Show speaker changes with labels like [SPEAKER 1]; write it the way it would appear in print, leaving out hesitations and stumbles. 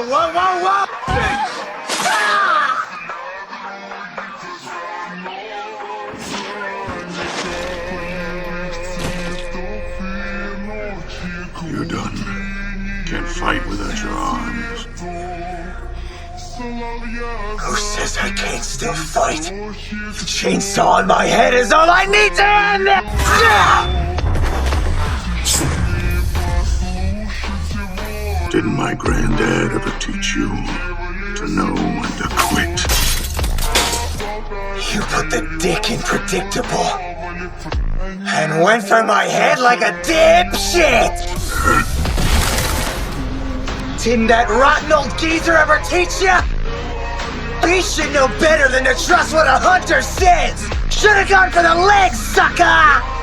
[SPEAKER 1] whoa, whoa, whoa!
[SPEAKER 2] You're done. Can't fight without your arms.
[SPEAKER 1] Who says I can't still fight? The chainsaw on my head is all I need to end this!
[SPEAKER 2] Didn't my granddad ever teach you to know when to quit?
[SPEAKER 1] You put the dick in predictable and went for my head like a dipshit! Didn't that rotten old geezer ever teach ya? He should know better than to trust what a hunter says! Should've gone for the legs, sucker!